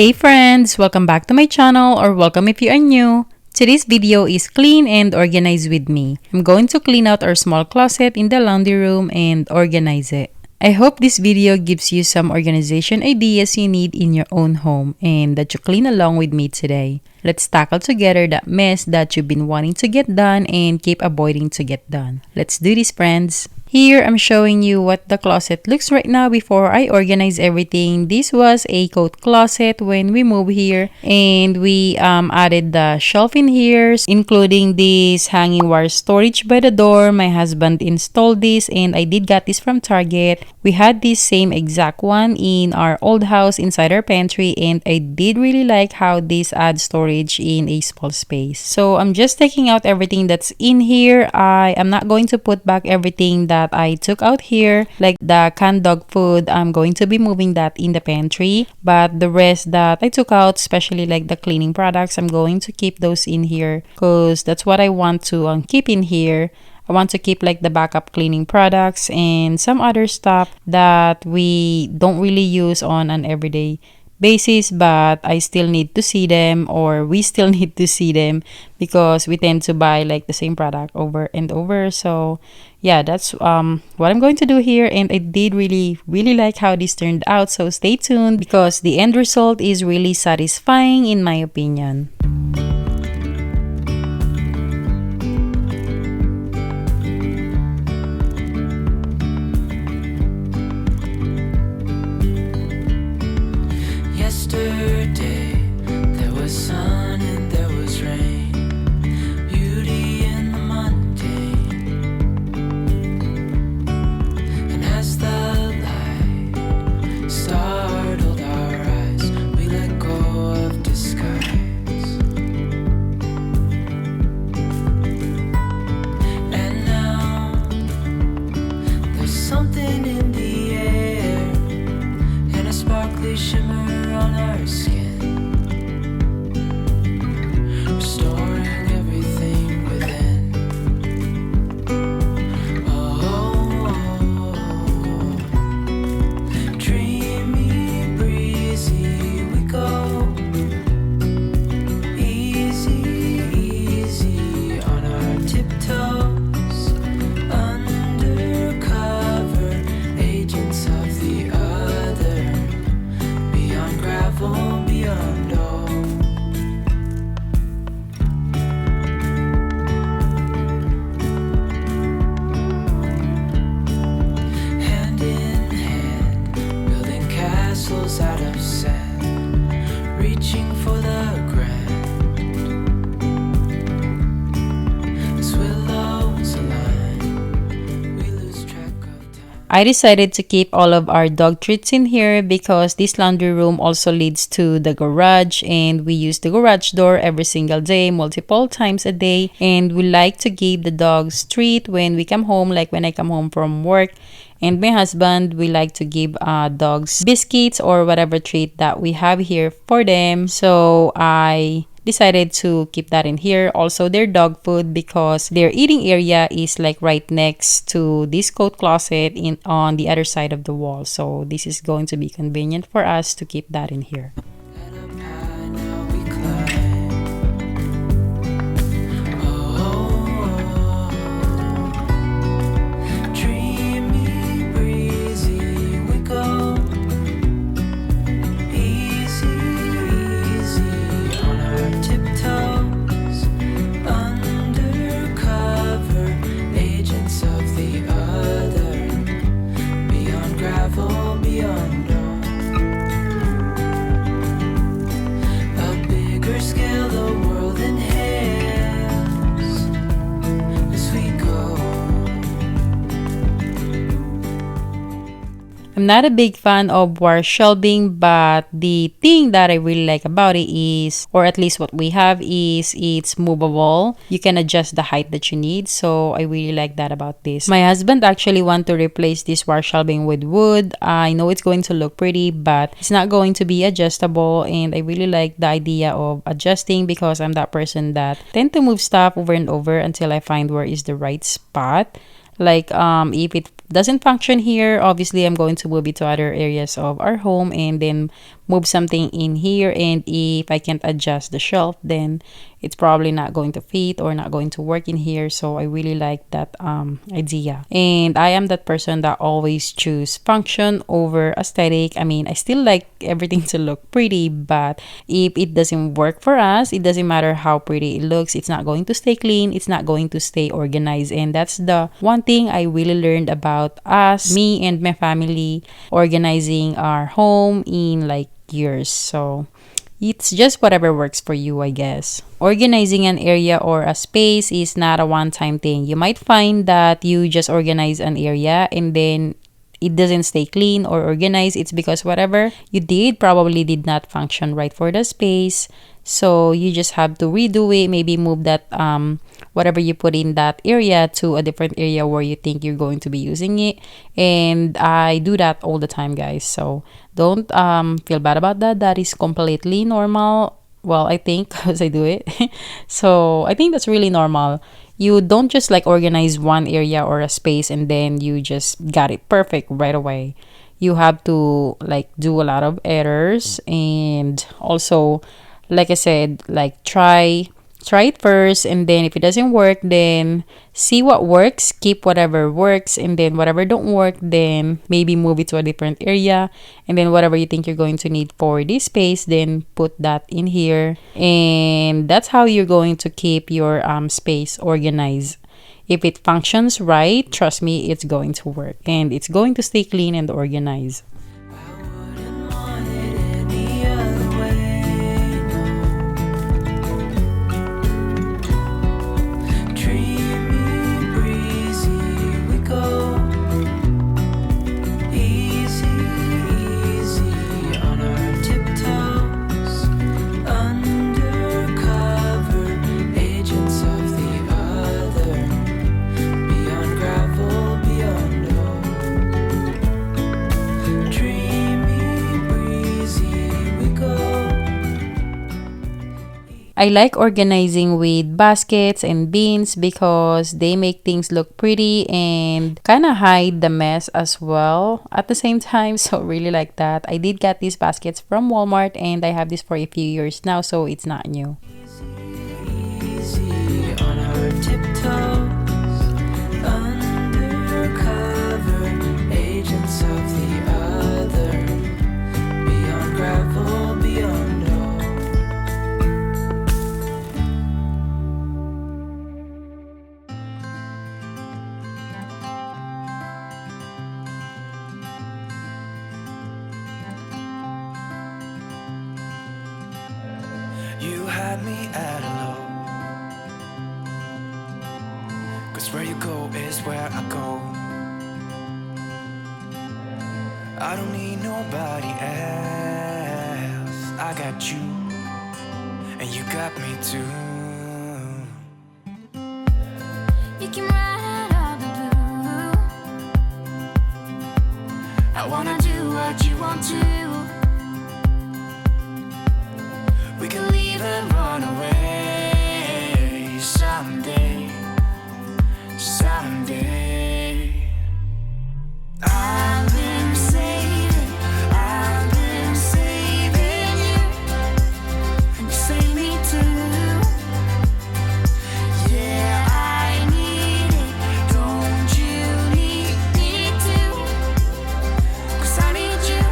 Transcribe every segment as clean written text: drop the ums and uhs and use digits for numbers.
Hey friends! Welcome back to my channel, or welcome if you are new. Today's video is Clean and Organize with me. I'm going to clean out our small closet in the laundry room and organize it. I hope this video gives you some organization ideas you need in your own home and that you clean along with me today. Let's tackle together that mess that you've been wanting to get done and keep avoiding to get done. Let's do this, friends! Here, I'm showing you what the closet looks right now before I organize everything. This was a coat closet when we moved here, and we added the shelf in here, including this hanging wire storage by the door. My husband installed this, and I did get this from Target. We had this same exact one in our old house inside our pantry, and I did really like how this adds storage in a small space. So I'm just taking out everything that's in here. I am not going to put back everything that I took out here, like the canned dog food. I'm going to be moving that in the pantry, but the rest that I took out, especially like the cleaning products, I'm going to keep those in here because that's what I want to keep in here. I want to keep like the backup cleaning products and some other stuff that we don't really use on an everyday basis, but I still need to see them, or we still need to see them, because we tend to buy like the same product over and over. So yeah, that's what I'm going to do here, and I did really like how this turned out. So stay tuned because the end result is really satisfying in my opinion. Yesterday, there was sun and there was rain, beauty in the mundane. And as the light startled our eyes, we let go of disguise. And now, there's something in the air, and a sparkly shimmer on our skin, restoring everything within. Oh, dreamy, breezy, we go. Easy, easy on our tiptoes, undercover agents of the other, beyond gravel, beyond all. Hand in hand, building castles out of sand, reaching for the grand. As willows align, we lose track of time. I decided to keep all of our dog treats in here because this laundry room also leads to the garage, and we use the garage door every single day, multiple times a day, and we like to give the dogs treat when we come home, like when I come home from work. And my husband, we like to give dogs biscuits or whatever treat that we have here for them. So I decided to keep that in here. Also their dog food, because their eating area is like right next to this coat closet on the other side of the wall. So this is going to be convenient for us to keep that in here. And up high now we climb. Oh, dreamy, breezy, we go. Easy, easy on our tiptoes, undercover agents of the other, beyond gravel, beyond all. A bigger scale the world inhales as we go. I'm not a big fan of wire shelving, but the thing that I really like about it is, or at least what we have is, it's movable. You can adjust the height that you need, so I really like that about this. My husband actually want to replace this wire shelving with wood. I know it's going to look pretty, but it's not going to be adjustable, and I really like the idea of adjusting because I'm that person that tend to move stuff over and over until I find where is the right spot. Like if it doesn't function here, obviously I'm going to move it to other areas of our home and then move something in here, and if I can't adjust the shelf, then it's probably not going to fit or not going to work in here. So I really like that idea. And I am that person that always choose function over aesthetic. I mean, I still like everything to look pretty, but if it doesn't work for us, it doesn't matter how pretty it looks, it's not going to stay clean, it's not going to stay organized. And that's the one thing I really learned about us, me and my family, organizing our home in like years. So it's just whatever works for you, I guess. Organizing an area or a space is not a one-time thing. You might find that you just organize an area and then it doesn't stay clean or organized. It's because whatever you did probably did not function right for the space. So you just have to redo it, maybe move that whatever you put in that area to a different area where you think you're going to be using it. And I do that all the time, guys. So don't feel bad about that. That is completely normal. Well, I think, because I do it. So I think that's really normal. You don't just like organize one area or a space and then you just got it perfect right away. You have to like do a lot of errors, and also, like I said, like try it first, and then if it doesn't work, then see what works, keep whatever works, and then whatever don't work, then maybe move it to a different area, and then whatever you think you're going to need for this space, then put that in here. And that's how you're going to keep your space organized. If it functions right, trust me, it's going to work and it's going to stay clean and organized. I wouldn't want it any other way. Dreamy, breezy, we go. Easy, easy on our tiptoes. Undercover agents of the other. Beyond gravel, beyond dreamy, breezy, we go. I like organizing with baskets and bins because they make things look pretty and kind of hide the mess as well at the same time. So really like that. I did get these baskets from Walmart and I have this for a few years now, so it's not new. Easy on our tiptoes. Undercover agents of the other. Beyond gravel, beyond all. You had me at a low, 'cause where you go is where I go. I don't need nobody else. I got you, and you got me too. You can ride out the blue. I wanna do what you want to. We can leave and run away someday, someday. I've been saving you, and you save me too. Yeah, I need it, don't you need me too? 'Cause I need you,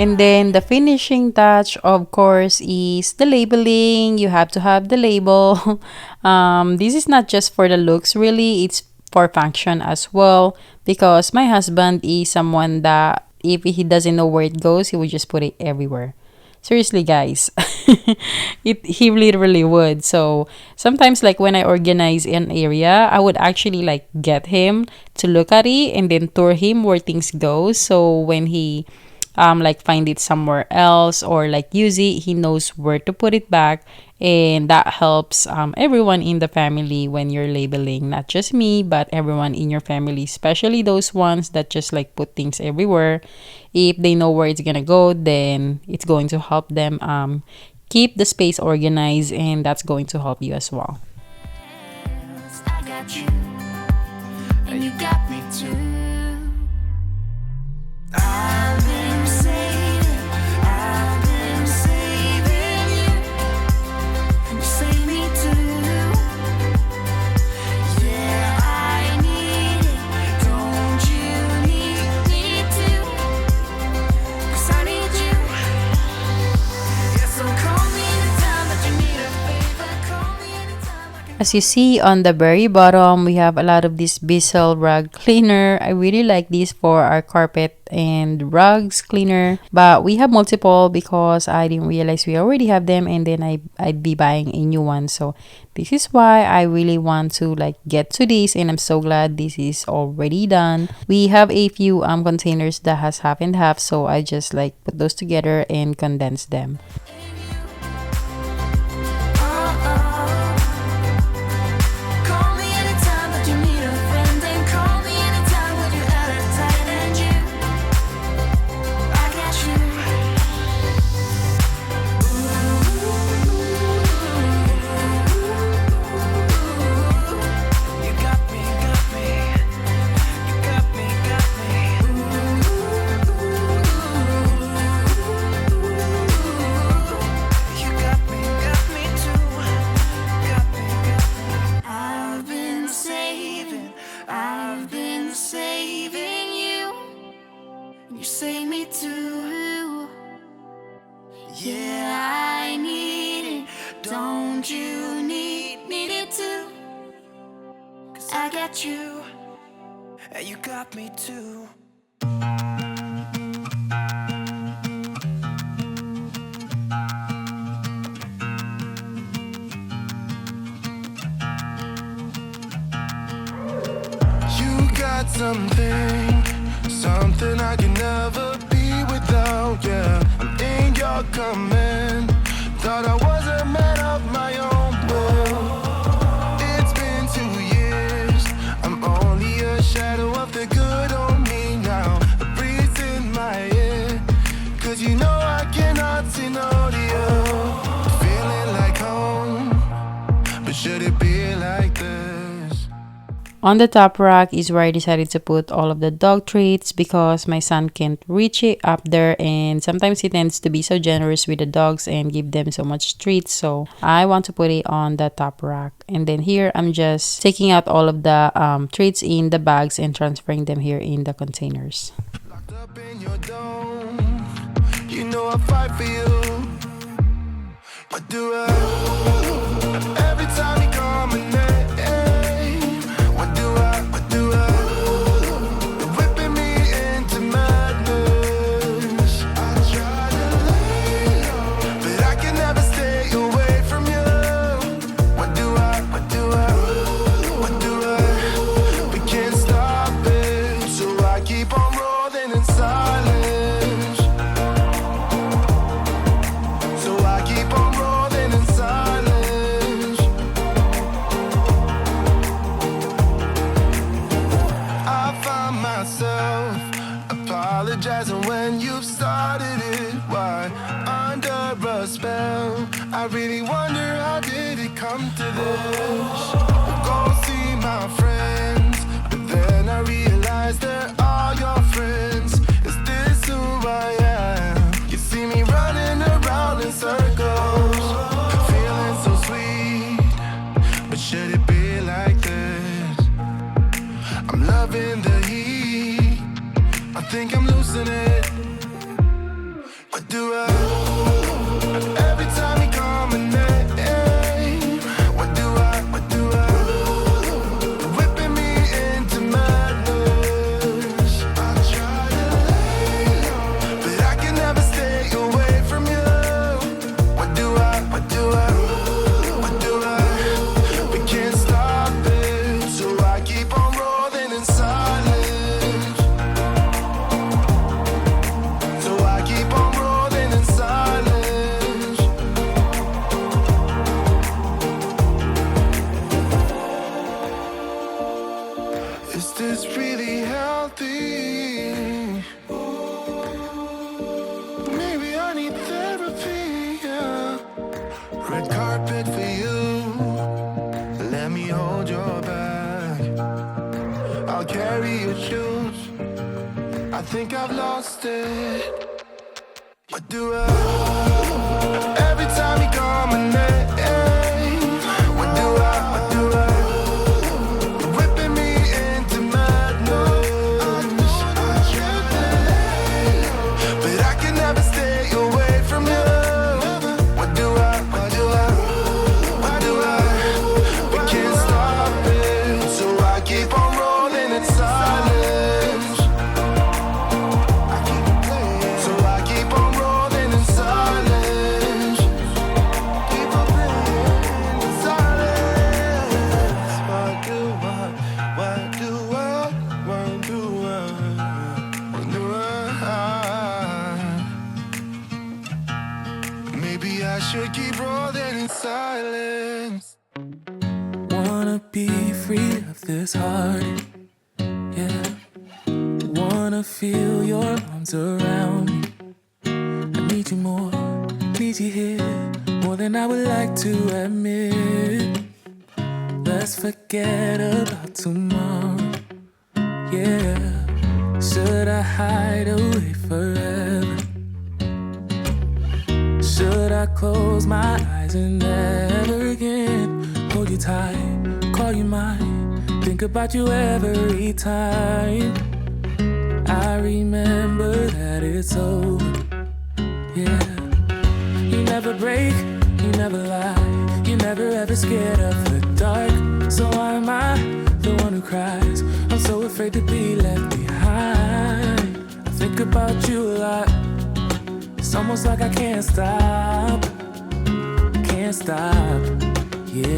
And then the finishing touch, of course, is the labeling. You have to have the label. This is not just for the looks, really. It's for function as well. Because my husband is someone that if he doesn't know where it goes, he would just put it everywhere. Seriously, guys, he literally would. So sometimes, like when I organize an area, I would actually like get him to look at it and then tour him where things go. So when he like find it somewhere else or like use it, he knows where to put it back, and that helps everyone in the family when you're labeling, not just me but everyone in your family, especially those ones that just like put things everywhere. If they know where it's gonna go, then it's going to help them keep the space organized, and that's going to help you as well. I got you, and you got me too. I've been saving you, and you save me too. Yeah, I need it. Don't you need me too? 'Cause I need you. Yeah, so call me anytime that you need a favor. Call me anytime I can. As you see on the very bottom, we have a lot of this Bissell rug cleaner. I really like this for our carpet and rugs cleaner, but we have multiple because I didn't realize we already have them, and then I'd be buying a new one. So this is why I really want to like get to this, and I'm so glad this is already done. We have a few containers that has half and half, so I just like put those together and condense them. Call me anytime that you need a friend, and call me anytime when you're out of tight, and you, I got you. You got me, got me. You got me, got me. You got me too. Got me, got me. I've been saving you, and you save me too. Yeah, I need it. Don't you need it too? 'Cause I got you, and you got me too. You got something I can never be without, yeah. I'm in your command. Thought I was a man of my own, but it's been 2 years. I'm only a shadow of the good on me now. A breeze in my ear, 'cause you know I cannot say no to you. Feeling like home, but should it be like this? On the top rack is where I decided to put all of the dog treats because my son can't reach it up there, and sometimes he tends to be so generous with the dogs and give them so much treats, so I want to put it on the top rack. And then here I'm just taking out all of the treats in the bags and transferring them here in the containers. Locked up in your dome, you know I fight for you. What do I? Every time you call my name, what do I? You're whipping me into madness. I try to lay low, but I can never stay away from you. What do I? We can't stop it, so I keep on rolling in silence. So I keep on rolling in silence. I find myself apologizing when you've started it. Why? Under a spell, I really wonder how did it come to this? Go see my friends, but then I realize they're all your friends. Is this who I am? You see me running around in circles, feeling so sweet, but should it be like this? I'm loving the heat, I think I'm losing it. do I? Every time you call my name, what do I? Whipping me into madness. I try to lay low, but I can never stay away from you. What do I? We can't stop it, so I keep on rolling in silence. So I keep on rolling in silence. Is this really healthy? Maybe I need therapy, yeah. Red carpet for you. Let me hold your bag. I'll carry your shoes. I think I've lost it. What do I? Every time you call my name, what do I? You're whipping me into madness. I try to lay low, but I can never stay away from you. What do I? We can't stop it, so I keep on rolling in silence. So I keep on rolling in silence. Keep on playing in silence. What do I? Maybe I should keep rolling in silence. Wanna be free of this heart, yeah. Wanna feel your arms around me. I need you more, need you here, more than I would like to admit. Let's forget about tomorrow, yeah. Should I hide away forever? Should I close my eyes and never again hold you tight, call you mine, think about you every time? I remember that it's over, yeah. You never break, you never lie, you never ever scared of the dark. So why am I the one who cries? I'm so afraid to be left behind. I think about you a lot. It's almost like I can't stop, yeah.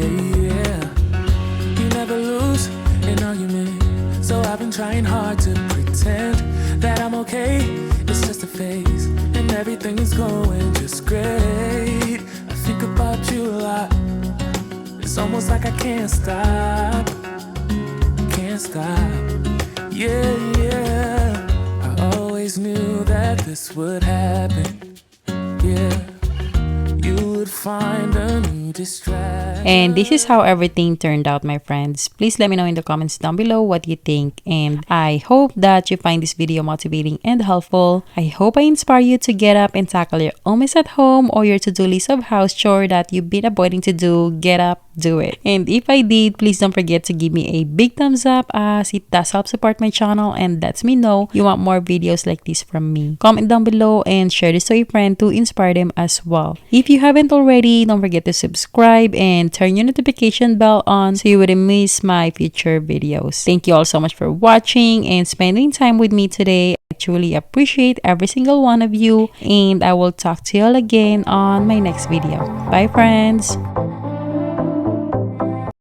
You never lose an argument, so I've been trying hard to pretend that I'm okay. It's just a phase, and everything is going just great. I think about you a lot. It's almost like I can't stop, yeah. I always knew that this would happen, yeah. You would find a new distraction. And this is how everything turned out, my friends. Please let me know in the comments down below what you think. And I hope that you find this video motivating and helpful. I hope I inspire you to get up and tackle your own mess at home or your to-do list of house chore that you've been avoiding to do. Get up, do it. And if I did, please don't forget to give me a big thumbs up, as it does help support my channel and lets me know you want more videos like this from me. Comment down below and share this to a friend to inspire them as well. If you haven't already, don't forget to subscribe and turn your notification bell on so you wouldn't miss my future videos. Thank you all so much for watching and spending time with me today. I truly appreciate every single one of you, and I will talk to you all again on my next video. Bye, friends.